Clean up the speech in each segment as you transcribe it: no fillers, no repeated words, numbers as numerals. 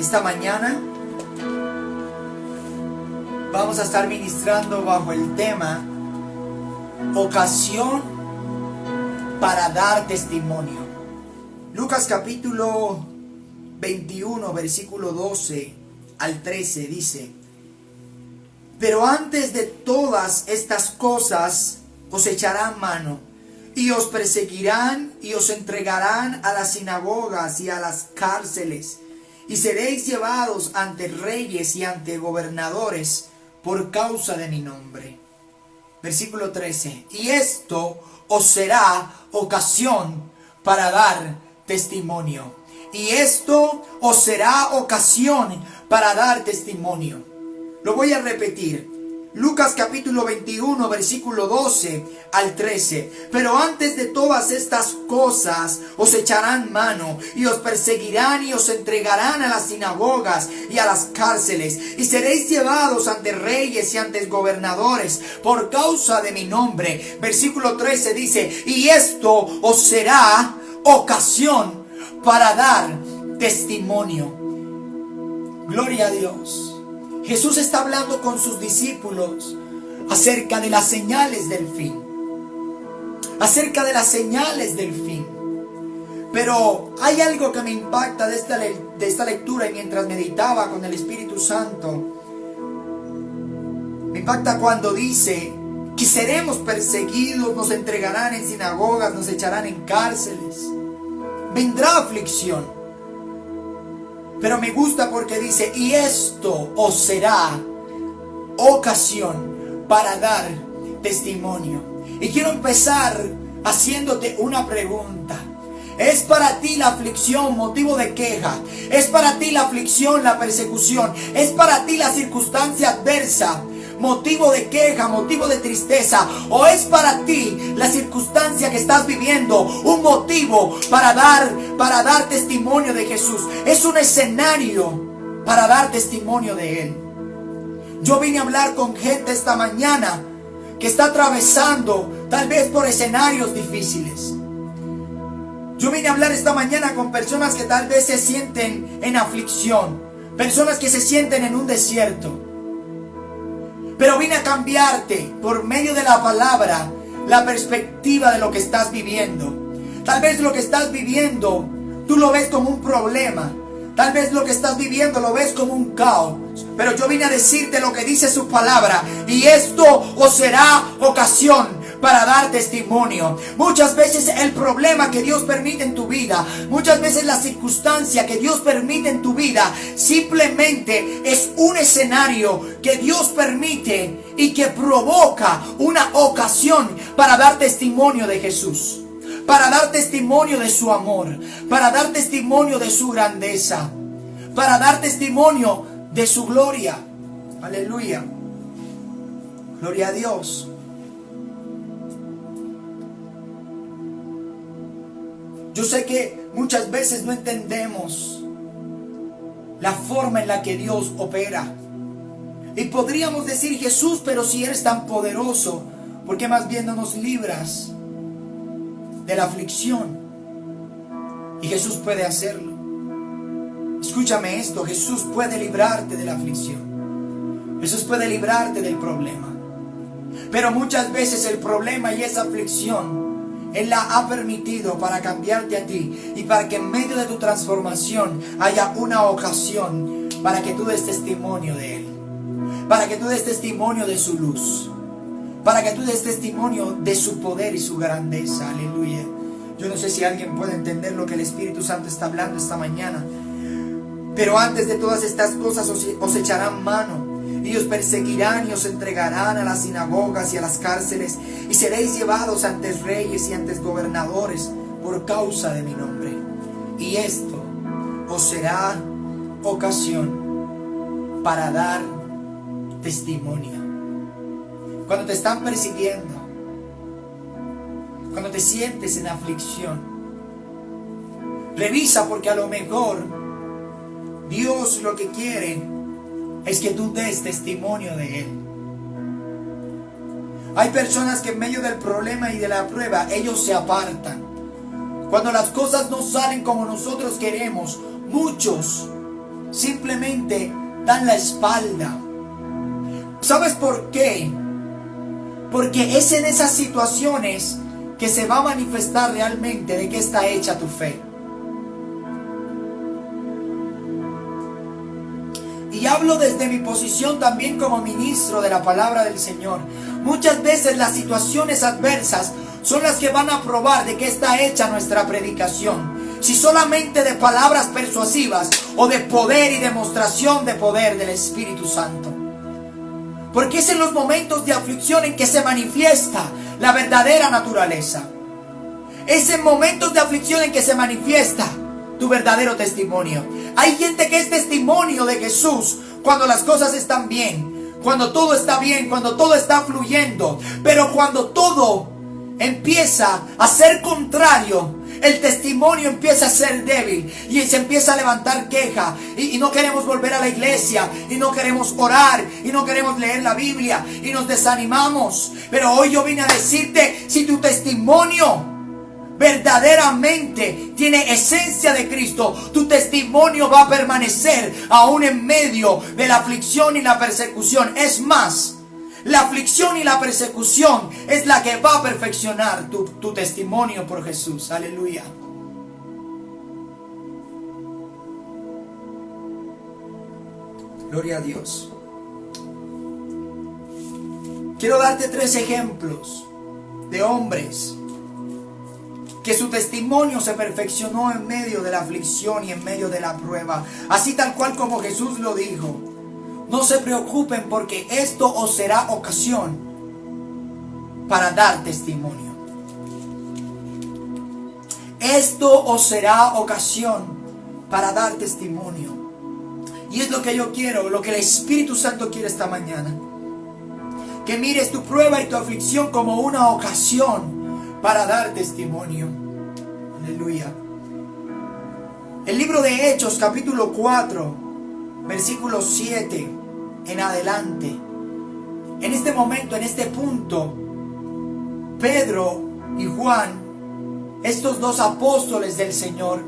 Esta mañana vamos a estar ministrando bajo el tema ocasión para dar testimonio. Lucas capítulo 21, versículo 12 al 13 dice: pero antes de todas estas cosas os echarán mano, y os perseguirán, y os entregarán a las sinagogas y a las cárceles, y seréis llevados ante reyes y ante gobernadores por causa de mi nombre. Versículo 13. Y esto os será ocasión para dar testimonio. Y esto os será ocasión para dar testimonio. Lo voy a repetir. Lucas capítulo 21, versículo 12 al 13. Pero antes de todas estas cosas os echarán mano, y os perseguirán, y os entregarán a las sinagogas y a las cárceles, y seréis llevados ante reyes y ante gobernadores por causa de mi nombre. Versículo 13 dice: y esto os será ocasión para dar testimonio. Gloria a Dios. Jesús está hablando con sus discípulos acerca de las señales del fin. Acerca de las señales del fin. Pero hay algo que me impacta de esta lectura, y mientras meditaba con el Espíritu Santo, me impacta cuando dice que seremos perseguidos, nos entregarán en sinagogas, nos echarán en cárceles. Vendrá aflicción. Pero me gusta porque dice: y esto os será ocasión para dar testimonio. Y quiero empezar haciéndote una pregunta. ¿Es para ti la aflicción motivo de queja? ¿Es para ti la aflicción, la persecución? ¿Es para ti la circunstancia adversa motivo de queja, motivo de tristeza? ¿O es para ti la circunstancia que estás viviendo un motivo para dar testimonio de Jesús? Es un escenario para dar testimonio de Él. Yo vine a hablar con gente esta mañana que está atravesando tal vez por escenarios difíciles. Yo vine a hablar esta mañana con personas que tal vez se sienten en aflicción, personas que se sienten en un desierto. Pero vine a cambiarte por medio de la palabra la perspectiva de lo que estás viviendo. Tal vez lo que estás viviendo tú lo ves como un problema. Tal vez lo que estás viviendo lo ves como un caos. Pero yo vine a decirte lo que dice su palabra: y esto os será ocasión para dar testimonio. Muchas veces el problema que Dios permite en tu vida, muchas veces la circunstancia que Dios permite en tu vida, simplemente es un escenario que Dios permite y que provoca una ocasión para dar testimonio de Jesús, para dar testimonio de su amor, para dar testimonio de su grandeza, para dar testimonio de su gloria. Aleluya. Gloria a Dios. Yo sé que muchas veces no entendemos la forma en la que Dios opera. Y podríamos decir: Jesús, pero si eres tan poderoso, ¿por qué más bien no nos libras de la aflicción? Y Jesús puede hacerlo. Escúchame esto: Jesús puede librarte de la aflicción. Jesús puede librarte del problema. Pero muchas veces el problema y esa aflicción Él la ha permitido para cambiarte a ti, y para que en medio de tu transformación haya una ocasión para que tú des testimonio de Él, para que tú des testimonio de su luz, para que tú des testimonio de su poder y su grandeza. Aleluya. Yo no sé si alguien puede entender lo que el Espíritu Santo está hablando esta mañana. Pero antes de todas estas cosas os echarán mano, y os perseguirán, y os entregarán a las sinagogas y a las cárceles, y seréis llevados ante reyes y ante gobernadores por causa de mi nombre. Y esto os será ocasión para dar testimonio. Cuando te están persiguiendo, cuando te sientes en aflicción, revisa, porque a lo mejor Dios lo que quiere es que tú des testimonio de Él. Hay personas que en medio del problema y de la prueba, ellos se apartan. Cuando las cosas no salen como nosotros queremos, muchos simplemente dan la espalda. ¿Sabes por qué? Porque es en esas situaciones que se va a manifestar realmente de qué está hecha tu fe. Y hablo desde mi posición también como ministro de la palabra del Señor. Muchas veces las situaciones adversas son las que van a probar de qué está hecha nuestra predicación. Si solamente de palabras persuasivas o de poder y demostración de poder del Espíritu Santo. Porque es en los momentos de aflicción en que se manifiesta la verdadera naturaleza. Es en momentos de aflicción en que se manifiesta tu verdadero testimonio. Hay gente que es testimonio de Jesús cuando las cosas están bien, cuando todo está bien, cuando todo está fluyendo. Pero cuando todo empieza a ser contrario, el testimonio empieza a ser débil y se empieza a levantar queja y no queremos volver a la iglesia y no queremos orar y no queremos leer la Biblia y nos desanimamos. Pero hoy yo vine a decirte, si tu testimonio verdaderamente tiene esencia de Cristo, tu testimonio va a permanecer aún en medio de la aflicción y la persecución. Es más, la aflicción y la persecución es la que va a perfeccionar tu testimonio por Jesús. Aleluya. Gloria a Dios. Quiero darte 3 ejemplos de hombres que su testimonio se perfeccionó en medio de la aflicción y en medio de la prueba. Así tal cual como Jesús lo dijo. No se preocupen porque esto os será ocasión para dar testimonio. Esto os será ocasión para dar testimonio. Y es lo que yo quiero, lo que el Espíritu Santo quiere esta mañana. Que mires tu prueba y tu aflicción como una ocasión para dar testimonio. Aleluya. El libro de Hechos, capítulo 4, versículo 7 en adelante. En este momento, en este punto, Pedro y Juan, estos 2 apóstoles del Señor,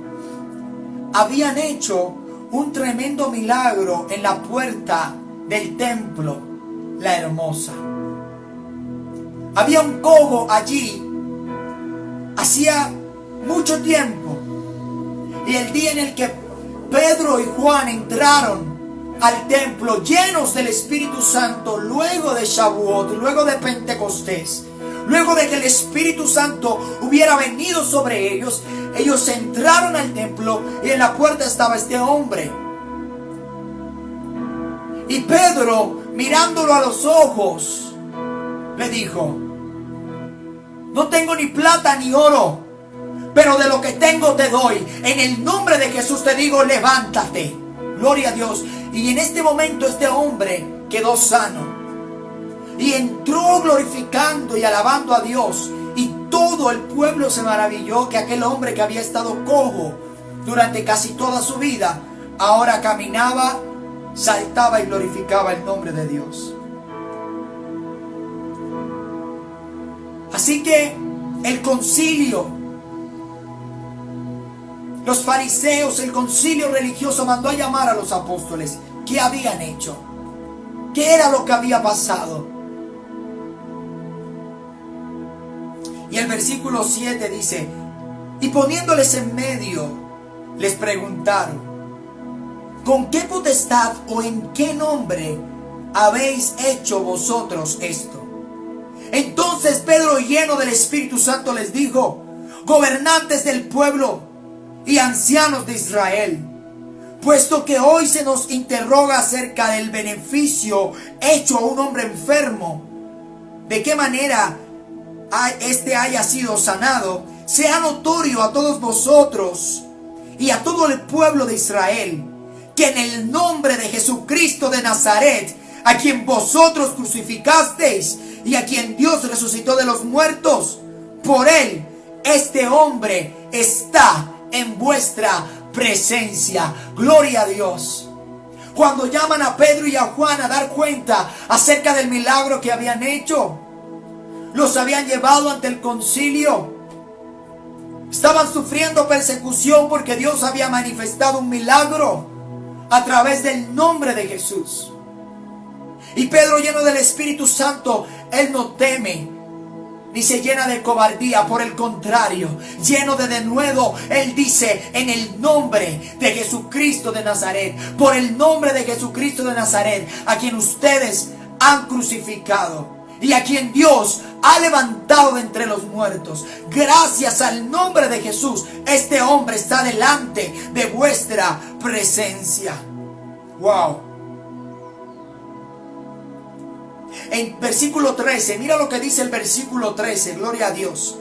habían hecho un tremendo milagro en la puerta del templo, la Hermosa. Había un cojo allí hacía mucho tiempo, y el día en el que Pedro y Juan entraron al templo llenos del Espíritu Santo, luego de Shavuot, luego de Pentecostés, luego de que el Espíritu Santo hubiera venido sobre ellos, ellos entraron al templo y en la puerta estaba este hombre. Y Pedro, mirándolo a los ojos, le dijo: no tengo ni plata ni oro, pero de lo que tengo te doy. En el nombre de Jesús te digo, levántate. Gloria a Dios. Y en este momento este hombre quedó sano. Y entró glorificando y alabando a Dios. Y todo el pueblo se maravilló que aquel hombre que había estado cojo durante casi toda su vida, ahora caminaba, saltaba y glorificaba el nombre de Dios. Así que el concilio, los fariseos, el concilio religioso mandó a llamar a los apóstoles. ¿Qué habían hecho? ¿Qué era lo que había pasado? Y el versículo 7 dice: y poniéndoles en medio, les preguntaron: ¿con qué potestad o en qué nombre habéis hecho vosotros esto? Entonces Pedro, lleno del Espíritu Santo, les dijo: gobernantes del pueblo y ancianos de Israel, puesto que hoy se nos interroga acerca del beneficio hecho a un hombre enfermo, de qué manera este haya sido sanado, sea notorio a todos vosotros y a todo el pueblo de Israel, que en el nombre de Jesucristo de Nazaret, a quien vosotros crucificasteis y a quien Dios resucitó de los muertos, por él este hombre está en vuestra presencia. Gloria a Dios. Cuando llaman a Pedro y a Juan a dar cuenta acerca del milagro que habían hecho, los habían llevado ante el concilio. Estaban sufriendo persecución porque Dios había manifestado un milagro. a través del nombre de Jesús. Y Pedro, lleno del Espíritu Santo, él no teme ni se llena de cobardía. Por el contrario, lleno de denuedo, él dice: en el nombre de Jesucristo de Nazaret, por el nombre de Jesucristo de Nazaret, a quien ustedes han crucificado y a quien Dios ha levantado de entre los muertos, gracias al nombre de Jesús, este hombre está delante de vuestra presencia. Wow. En versículo 13, mira lo que dice el versículo 13, gloria a Dios.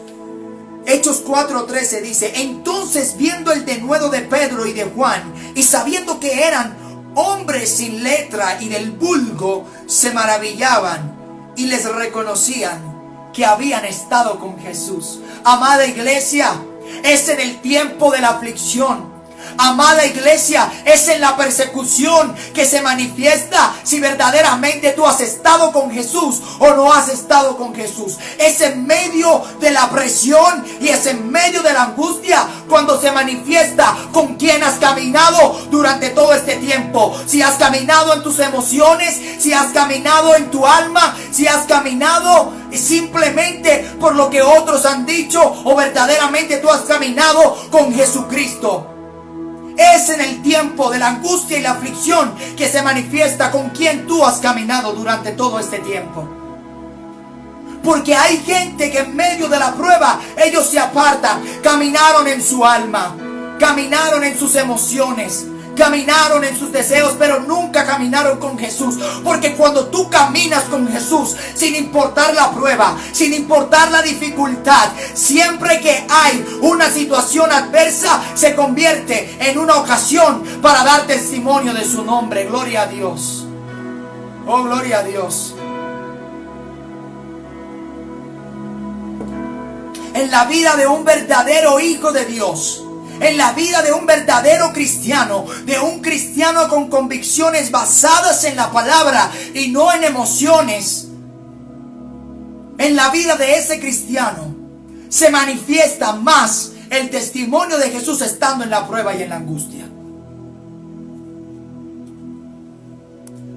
Hechos 4:13 dice: entonces, viendo el denuedo de Pedro y de Juan, y sabiendo que eran hombres sin letra y del vulgo, se maravillaban y les reconocían que habían estado con Jesús. Amada iglesia, es en el tiempo de la aflicción. Amada iglesia, es en la persecución que se manifiesta si verdaderamente tú has estado con Jesús o no has estado con Jesús. Es en medio de la presión y es en medio de la angustia cuando se manifiesta con quién has caminado durante todo este tiempo. Si has caminado en tus emociones, si has caminado en tu alma, si has caminado simplemente por lo que otros han dicho, o verdaderamente tú has caminado con Jesucristo. Es en el tiempo de la angustia y la aflicción que se manifiesta con quién tú has caminado durante todo este tiempo. Porque hay gente que en medio de la prueba ellos se apartan. Caminaron en su alma, caminaron en sus emociones, caminaron en sus deseos, pero nunca caminaron con Jesús. Porque cuando tú caminas con Jesús, sin importar la prueba, sin importar la dificultad, siempre que hay una situación adversa, se convierte en una ocasión para dar testimonio de su nombre. Gloria a Dios. Oh, gloria a Dios. En la vida de un verdadero hijo de Dios, en la vida de un verdadero cristiano, de un cristiano con convicciones basadas en la palabra y no en emociones, en la vida de ese cristiano se manifiesta más el testimonio de Jesús estando en la prueba y en la angustia.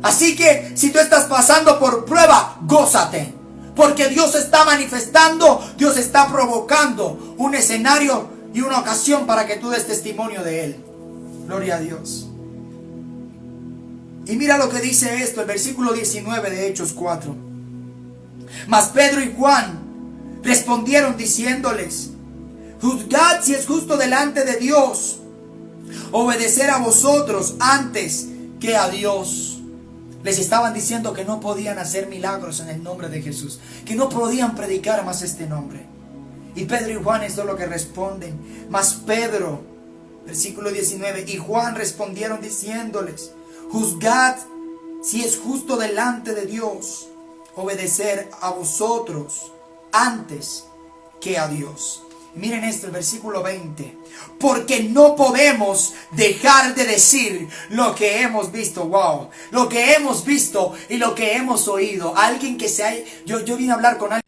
Así que si tú estás pasando por prueba, gózate, porque Dios está manifestando, Dios está provocando un escenario y una ocasión para que tú des testimonio de Él. Gloria a Dios. Y mira lo que dice esto, el versículo 19 de Hechos 4. Mas Pedro y Juan respondieron diciéndoles: juzgad si es justo delante de Dios obedecer a vosotros antes que a Dios. Les estaban diciendo que no podían hacer milagros en el nombre de Jesús, que no podían predicar más este nombre. Y Pedro y Juan, esto es lo que responden. Mas Pedro, versículo 19, y Juan respondieron diciéndoles: juzgad si es justo delante de Dios obedecer a vosotros antes que a Dios. Miren esto, el versículo 20. Porque no podemos dejar de decir lo que hemos visto. Wow. Lo que hemos visto y lo que hemos oído. Alguien que se haya... Yo vine a hablar con alguien.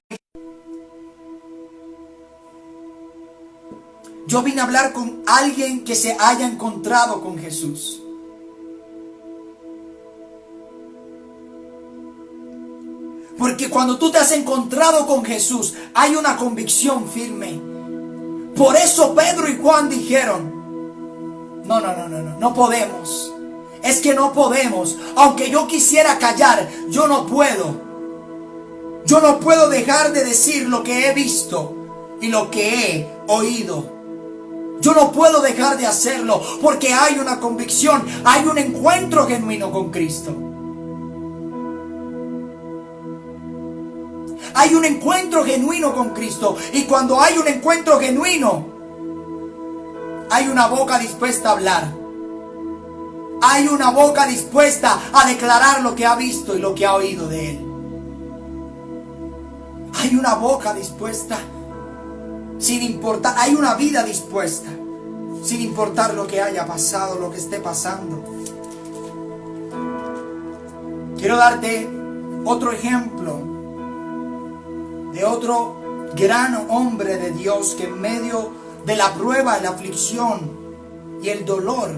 Yo vine a hablar con alguien que se haya encontrado con Jesús. Porque cuando tú te has encontrado con Jesús, hay una convicción firme. Por eso Pedro y Juan dijeron: no podemos. Es que no podemos. Aunque yo quisiera callar, yo no puedo. Yo no puedo dejar de decir lo que he visto y lo que he oído. Yo no puedo dejar de hacerlo porque hay una convicción, hay un encuentro genuino con Cristo. Hay un encuentro genuino con Cristo. Y cuando hay un encuentro genuino, hay una boca dispuesta a hablar. Hay una boca dispuesta a declarar lo que ha visto y lo que ha oído de Él. Hay una boca dispuesta, sin importar, hay una vida dispuesta, sin importar lo que haya pasado, lo que esté pasando. Quiero darte otro ejemplo de otro gran hombre de Dios que en medio de la prueba, la aflicción y el dolor,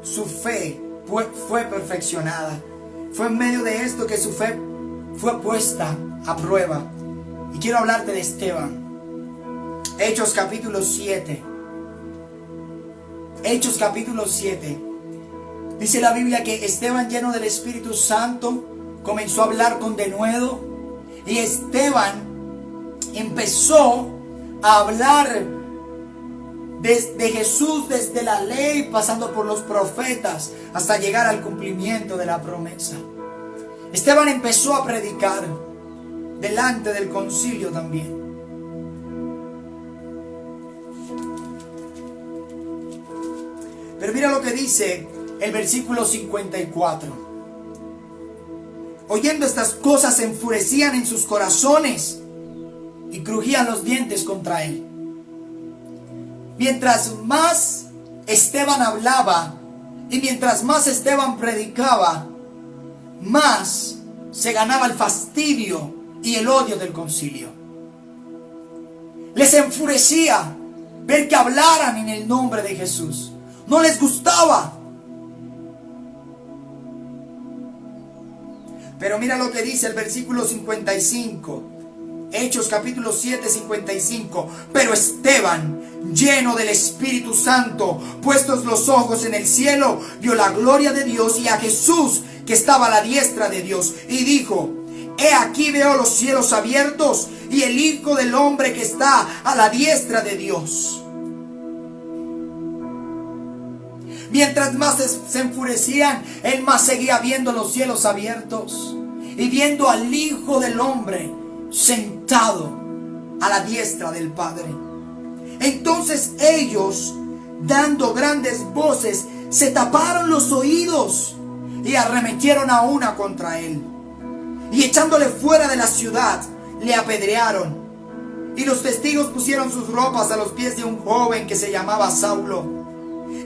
su fe fue perfeccionada. Fue en medio de esto que su fe fue puesta a prueba. Y quiero hablarte de Esteban. Hechos capítulo 7. Hechos capítulo 7. Dice la Biblia que Esteban, lleno del Espíritu Santo, comenzó a hablar con denuedo. Y Esteban empezó a hablar de Jesús desde la ley, pasando por los profetas, hasta llegar al cumplimiento de la promesa. Esteban empezó a predicar delante del concilio también. Pero mira lo que dice el versículo 54. Oyendo estas cosas, se enfurecían en sus corazones y crujían los dientes contra él. Mientras más Esteban hablaba y mientras más Esteban predicaba, más se ganaba el fastidio y el odio del concilio. Les enfurecía ver que hablaran en el nombre de Jesús. No les gustaba. Pero mira lo que dice el versículo 55. Hechos capítulo 7, 55. Pero Esteban, lleno del Espíritu Santo, puestos los ojos en el cielo, vio la gloria de Dios y a Jesús que estaba a la diestra de Dios, y dijo: He aquí veo los cielos abiertos y el Hijo del Hombre que está a la diestra de Dios. Mientras más se enfurecían, él más seguía viendo los cielos abiertos y viendo al Hijo del Hombre sentado a la diestra del Padre. Entonces ellos, dando grandes voces, se taparon los oídos y arremetieron a una contra él. Y echándole fuera de la ciudad, le apedrearon. Y los testigos pusieron sus ropas a los pies de un joven que se llamaba Saulo.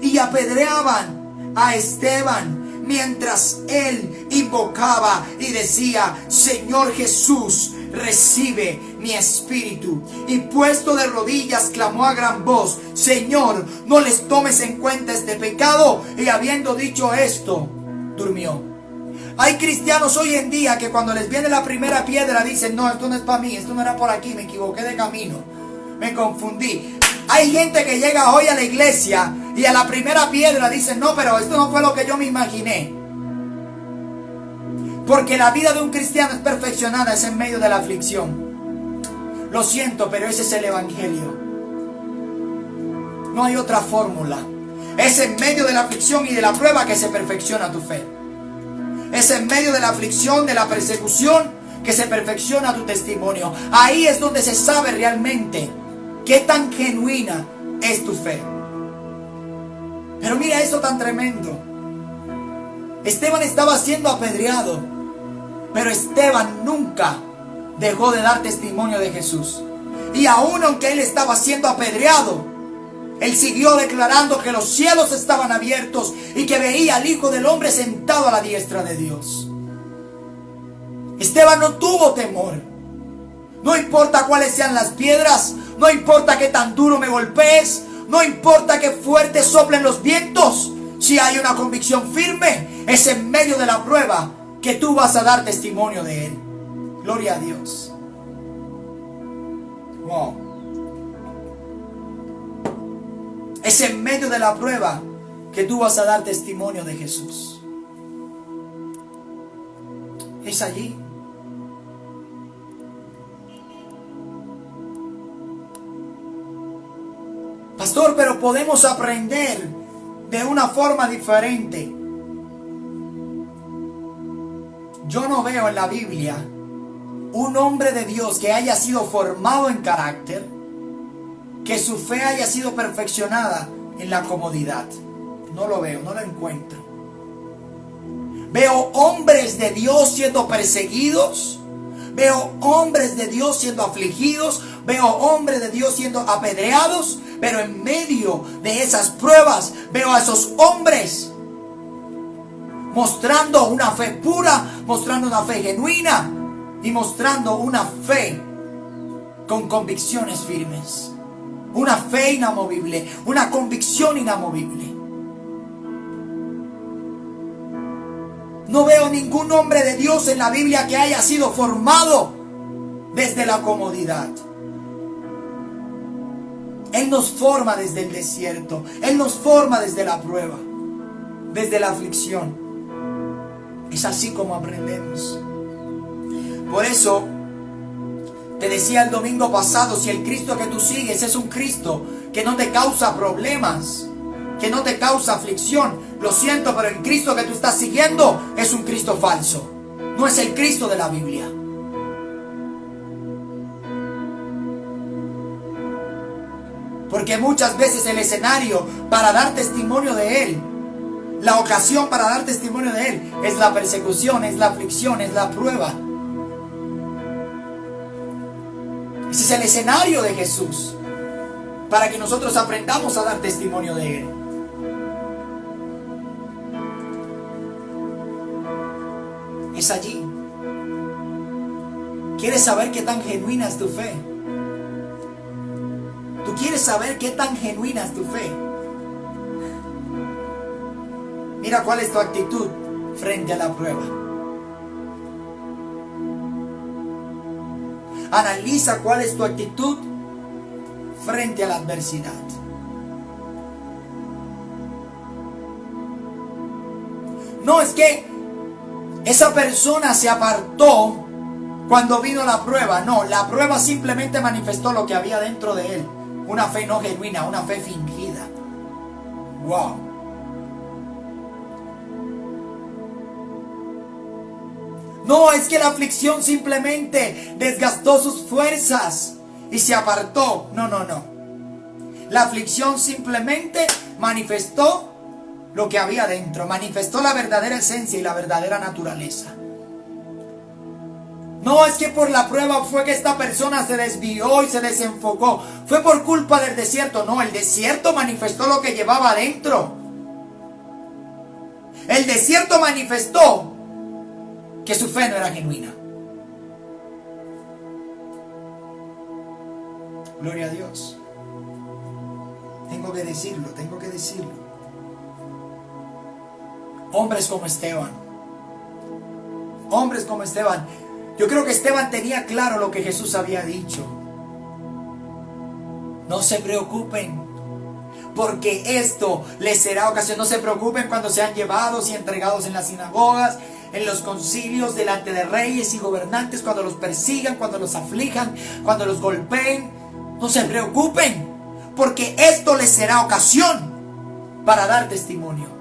Y apedreaban a Esteban mientras él invocaba y decía: Señor Jesús, recibe mi espíritu. Y puesto de rodillas clamó a gran voz: Señor, no les tomes en cuenta este pecado. Y habiendo dicho esto, durmió. Hay cristianos hoy en día que cuando les viene la primera piedra dicen: no, esto no es para mí, esto no era por aquí, me equivoqué de camino, me confundí. Hay gente que llega hoy a la iglesia y a la primera piedra dicen: no, pero esto no fue lo que yo me imaginé. Porque la vida de un cristiano es perfeccionada, es en medio de la aflicción. Lo siento, pero ese es el evangelio. No hay otra fórmula. Es en medio de la aflicción y de la prueba que se perfecciona tu fe. Es en medio de la aflicción, de la persecución, que se perfecciona tu testimonio. Ahí es donde se sabe realmente qué tan genuina es tu fe. Pero mira esto tan tremendo. Esteban estaba siendo apedreado, pero Esteban nunca dejó de dar testimonio de Jesús. Y aun aunque él estaba siendo apedreado, él siguió declarando que los cielos estaban abiertos y que veía al Hijo del Hombre sentado a la diestra de Dios. Esteban no tuvo temor. No importa cuáles sean las piedras, no importa qué tan duro me golpees, no importa qué fuerte soplen los vientos. Si hay una convicción firme, es en medio de la prueba que tú vas a dar testimonio de Él. Gloria a Dios. Wow. Es en medio de la prueba que tú vas a dar testimonio de Jesús. Es allí. Pastor, pero podemos aprender de una forma diferente. Yo no veo en la Biblia un hombre de Dios que haya sido formado en carácter, que su fe haya sido perfeccionada en la comodidad. No lo veo, no lo encuentro. Veo hombres de Dios siendo perseguidos. Veo hombres de Dios siendo afligidos. Veo hombres de Dios siendo apedreados. Pero en medio de esas pruebas veo a esos hombres mostrando una fe pura, mostrando una fe genuina y mostrando una fe con convicciones firmes. Una fe inamovible, una convicción inamovible. No veo ningún hombre de Dios en la Biblia que haya sido formado desde la comodidad. Él nos forma desde el desierto. Él nos forma desde la prueba, desde la aflicción. Es así como aprendemos. Por eso te decía el domingo pasado, si el Cristo que tú sigues es un Cristo que no te causa problemas, que no te causa aflicción, lo siento, pero el Cristo que tú estás siguiendo es un Cristo falso. No es el Cristo de la Biblia. Porque muchas veces el escenario para dar testimonio de Él, la ocasión para dar testimonio de Él, es la persecución, es la aflicción, es la prueba. Ese es el escenario de Jesús, para que nosotros aprendamos a dar testimonio de Él. Es allí. ¿Quieres saber qué tan genuina es tu fe? ¿Tú quieres saber qué tan genuina es tu fe? Mira cuál es tu actitud frente a la prueba. Analiza cuál es tu actitud frente a la adversidad. No es que esa persona se apartó cuando vino la prueba. No, la prueba simplemente manifestó lo que había dentro de él. Una fe no genuina, una fe fingida. Wow. No, es que la aflicción simplemente desgastó sus fuerzas y se apartó. No, no, no. La aflicción simplemente manifestó lo que había dentro. Manifestó la verdadera esencia y la verdadera naturaleza. No es que por la prueba fue que esta persona se desvió y se desenfocó. Fue por culpa del desierto. No, el desierto manifestó lo que llevaba adentro. El desierto manifestó que su fe no era genuina. Gloria a Dios. Tengo que decirlo, tengo que decirlo. Hombres como Esteban. Hombres como Esteban. Yo creo que Esteban tenía claro lo que Jesús había dicho. No se preocupen, porque esto les será ocasión. No se preocupen cuando sean llevados y entregados en las sinagogas, en los concilios, delante de reyes y gobernantes, cuando los persigan, cuando los aflijan, cuando los golpeen. No se preocupen, porque esto les será ocasión para dar testimonio.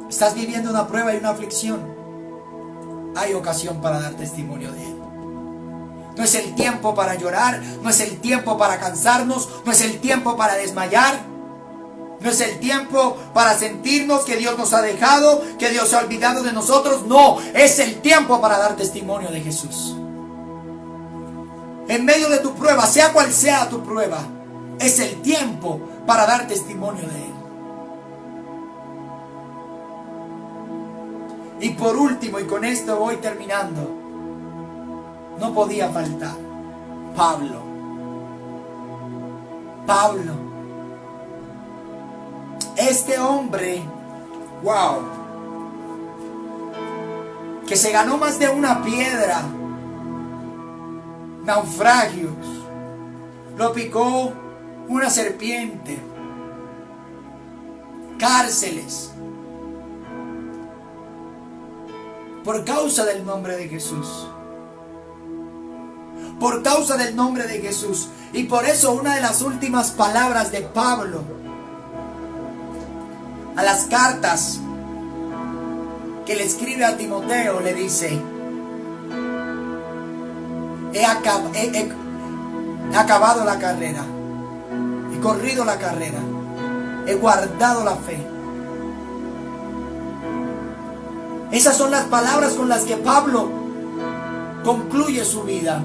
Estás viviendo una prueba y una aflicción. Hay ocasión para dar testimonio de Él. No es el tiempo para llorar, no es el tiempo para cansarnos, no es el tiempo para desmayar, no es el tiempo para sentirnos que Dios nos ha dejado, que Dios se ha olvidado de nosotros. No, es el tiempo para dar testimonio de Jesús. En medio de tu prueba, sea cual sea tu prueba, es el tiempo para dar testimonio de Él. Y por último, y con esto voy terminando, no podía faltar Pablo. Pablo. Este hombre, wow, que se ganó más de una piedra, naufragios, lo picó una serpiente, cárceles, por causa del nombre de Jesús. Por causa del nombre de Jesús. Y por eso una de las últimas palabras de Pablo a las cartas que le escribe a Timoteo, le dice: he acabado la carrera, he corrido la carrera, he guardado la fe. Esas son las palabras con las que Pablo concluye su vida.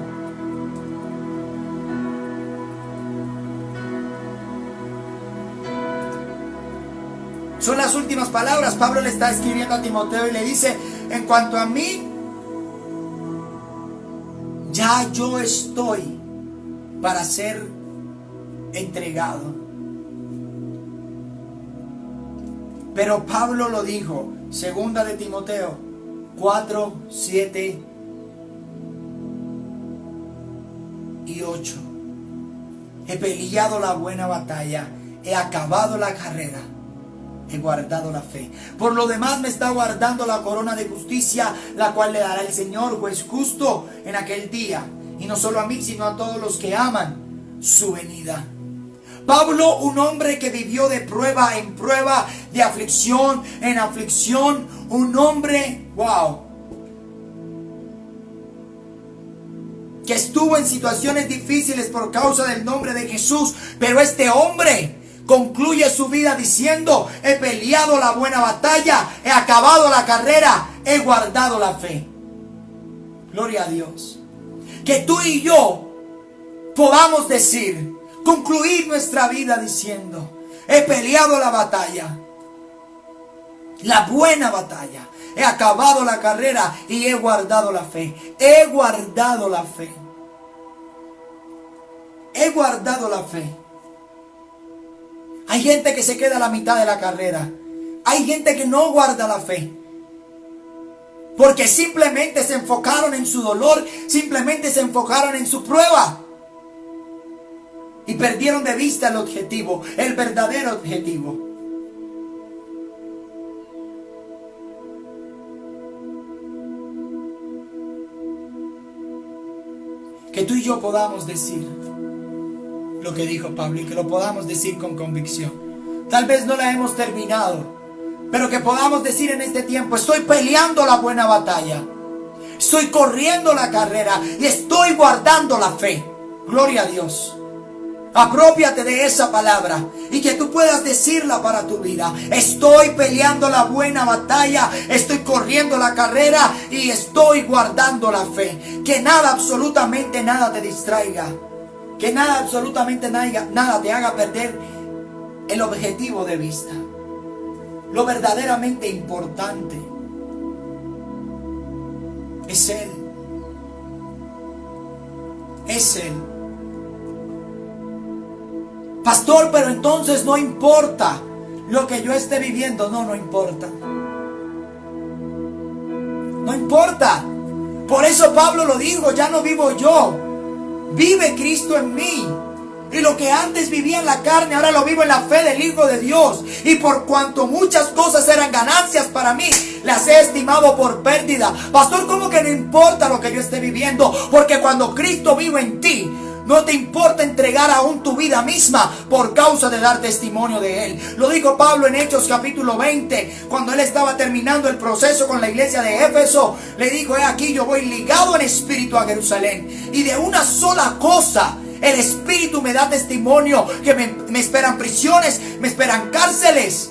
Son las últimas palabras. Pablo le está escribiendo a Timoteo y le dice: en cuanto a mí, ya yo estoy para ser entregado. Pero Pablo lo dijo, segunda de Timoteo 4, 7 y 8. He peleado la buena batalla, he acabado la carrera, he guardado la fe. Por lo demás me está guardando la corona de justicia, la cual le dará el Señor, juez justo, en aquel día. Y no solo a mí, sino a todos los que aman su venida. Pablo, un hombre que vivió de prueba en prueba, de aflicción en aflicción, un hombre, wow, que estuvo en situaciones difíciles por causa del nombre de Jesús, pero este hombre concluye su vida diciendo: he peleado la buena batalla, he acabado la carrera, he guardado la fe. Gloria a Dios. Que tú y yo podamos decir, concluir nuestra vida diciendo: he peleado la batalla, la buena batalla, he acabado la carrera y he guardado la fe. He guardado la fe. He guardado la fe. Hay gente que se queda a la mitad de la carrera. Hay gente que no guarda la fe, porque simplemente se enfocaron en su dolor, simplemente se enfocaron en su prueba y perdieron de vista el objetivo, el verdadero objetivo. Que tú y yo podamos decir lo que dijo Pablo, y que lo podamos decir con convicción. Tal vez no la hemos terminado, pero que podamos decir en este tiempo: estoy peleando la buena batalla, estoy corriendo la carrera y estoy guardando la fe. Gloria a Dios. Apropiate de esa palabra y que tú puedas decirla para tu vida. Estoy peleando la buena batalla, estoy corriendo la carrera y estoy guardando la fe. Que nada, absolutamente nada te distraiga. Que nada, absolutamente nada te haga perder el objetivo de vista. Lo verdaderamente importante es Él. Es Él. Pastor, pero entonces no importa lo que yo esté viviendo. No, no importa. No importa. Por eso Pablo lo dijo: ya no vivo yo, vive Cristo en mí. Y lo que antes vivía en la carne, ahora lo vivo en la fe del Hijo de Dios. Y por cuanto muchas cosas eran ganancias para mí, las he estimado por pérdida. Pastor, ¿cómo que no importa lo que yo esté viviendo? Porque cuando Cristo vive en ti, no te importa entregar aún tu vida misma por causa de dar testimonio de Él. Lo dijo Pablo en Hechos capítulo 20, cuando él estaba terminando el proceso con la iglesia de Éfeso. Le dijo: he aquí, yo voy ligado en espíritu a Jerusalén, y de una sola cosa el Espíritu me da testimonio, que me esperan prisiones, me esperan cárceles.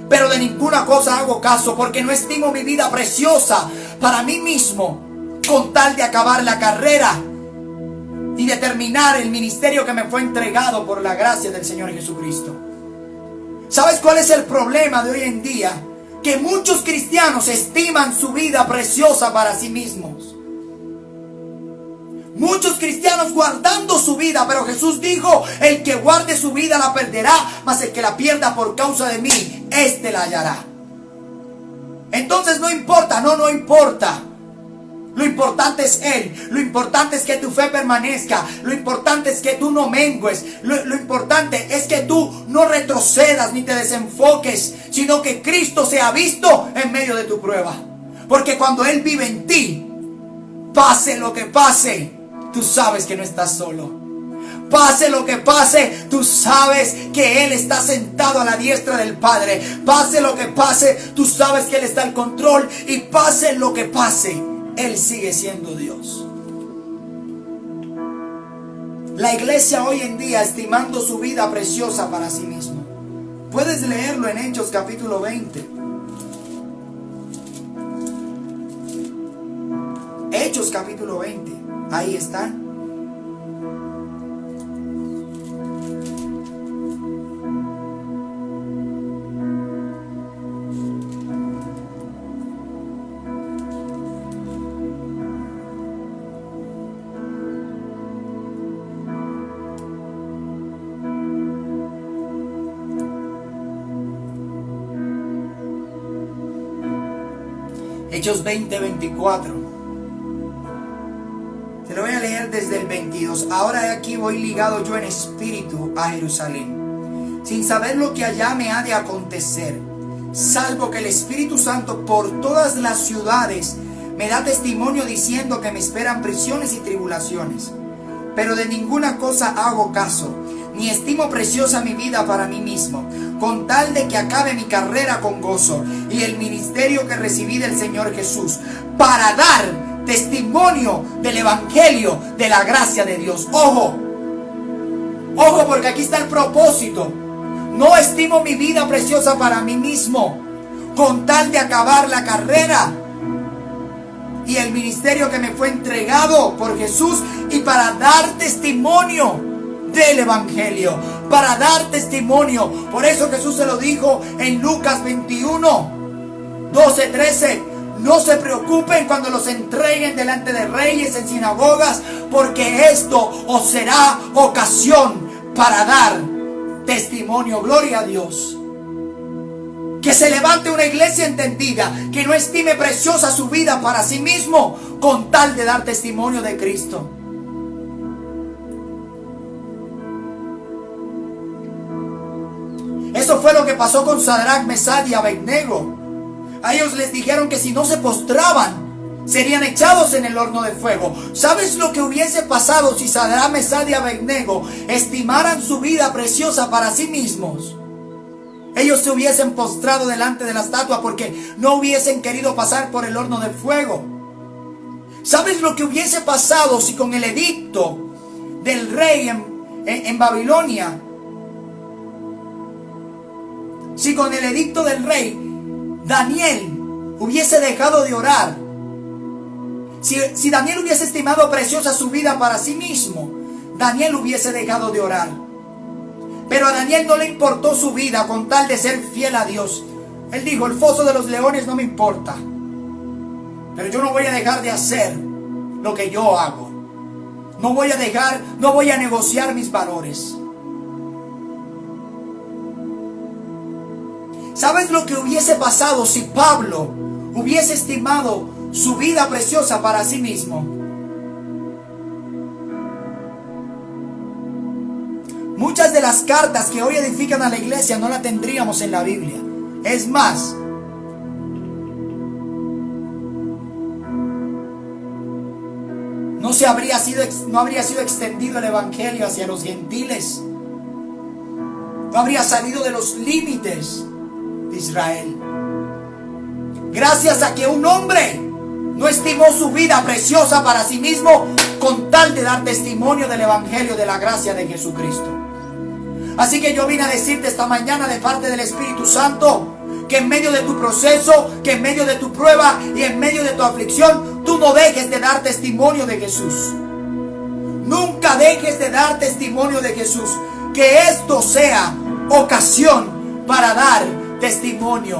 Pero de ninguna cosa hago caso, porque no estimo mi vida preciosa para mí mismo, con tal de acabar la carrera y de terminar el ministerio que me fue entregado por la gracia del Señor Jesucristo. ¿Sabes cuál es el problema de hoy en día? Que muchos cristianos estiman su vida preciosa para sí mismos. Muchos cristianos guardando su vida, pero Jesús dijo: el que guarde su vida la perderá, mas el que la pierda por causa de mí, éste la hallará. Entonces no importa, no importa. Lo importante es Él. Lo importante es que tu fe permanezca. Lo importante es que tú no mengues. Lo importante es que tú no retrocedas ni te desenfoques, sino que Cristo sea visto en medio de tu prueba. Porque cuando Él vive en ti, pase lo que pase, tú sabes que no estás solo. Pase lo que pase, tú sabes que Él está sentado a la diestra del Padre. Pase lo que pase, tú sabes que Él está al control. Y pase lo que pase, Él sigue siendo Dios. La iglesia hoy en día estimando su vida preciosa para sí mismo. Puedes leerlo en Hechos capítulo 20. Hechos capítulo 20. Ahí está. Hechos 20:24. Te lo voy a leer desde el 22. Ahora de aquí voy ligado yo en espíritu a Jerusalén, sin saber lo que allá me ha de acontecer, salvo que el Espíritu Santo por todas las ciudades me da testimonio diciendo que me esperan prisiones y tribulaciones. Pero de ninguna cosa hago caso, ni estimo preciosa mi vida para mí mismo, con tal de que acabe mi carrera con gozo y el ministerio que recibí del Señor Jesús, para dar testimonio del evangelio de la gracia de Dios. Ojo, ojo, porque aquí está el propósito. No estimo mi vida preciosa para mí mismo, con tal de acabar la carrera y el ministerio que me fue entregado por Jesús, y para dar testimonio del evangelio, para dar testimonio. Por eso Jesús se lo dijo en Lucas 21:12-13. No se preocupen cuando los entreguen delante de reyes en sinagogas, porque esto os será ocasión para dar testimonio. Gloria a Dios. Que se levante una iglesia entendida, que no estime preciosa su vida para sí mismo, con tal de dar testimonio de Cristo. Eso fue lo que pasó con Sadrach, Mesach y Abednego. A ellos les dijeron que si no se postraban, serían echados en el horno de fuego. ¿Sabes lo que hubiese pasado si Sadrach, Mesach y Abednego estimaran su vida preciosa para sí mismos? Ellos se hubiesen postrado delante de la estatua porque no hubiesen querido pasar por el horno de fuego. ¿Sabes lo que hubiese pasado si con el edicto del rey en Babilonia, si con el edicto del rey Daniel hubiese dejado de orar? Si Daniel hubiese estimado preciosa su vida para sí mismo, Daniel hubiese dejado de orar. Pero a Daniel no le importó su vida con tal de ser fiel a Dios. Él dijo: el foso de los leones no me importa, pero yo no voy a dejar de hacer lo que yo hago. No voy a negociar mis valores. ¿Sabes lo que hubiese pasado si Pablo hubiese estimado su vida preciosa para sí mismo? Muchas de las cartas que hoy edifican a la iglesia no las tendríamos en la Biblia. Es más, no habría sido extendido el evangelio hacia los gentiles. No habría salido de los límites de Israel. Gracias a que un hombre no estimó su vida preciosa para sí mismo, con tal de dar testimonio del evangelio de la gracia de Jesucristo. Así que yo vine a decirte esta mañana de parte del Espíritu Santo, que en medio de tu proceso, que en medio de tu prueba y en medio de tu aflicción, tú no dejes de dar testimonio de Jesús. Nunca dejes de dar testimonio de Jesús. Que esto sea ocasión para dar testimonio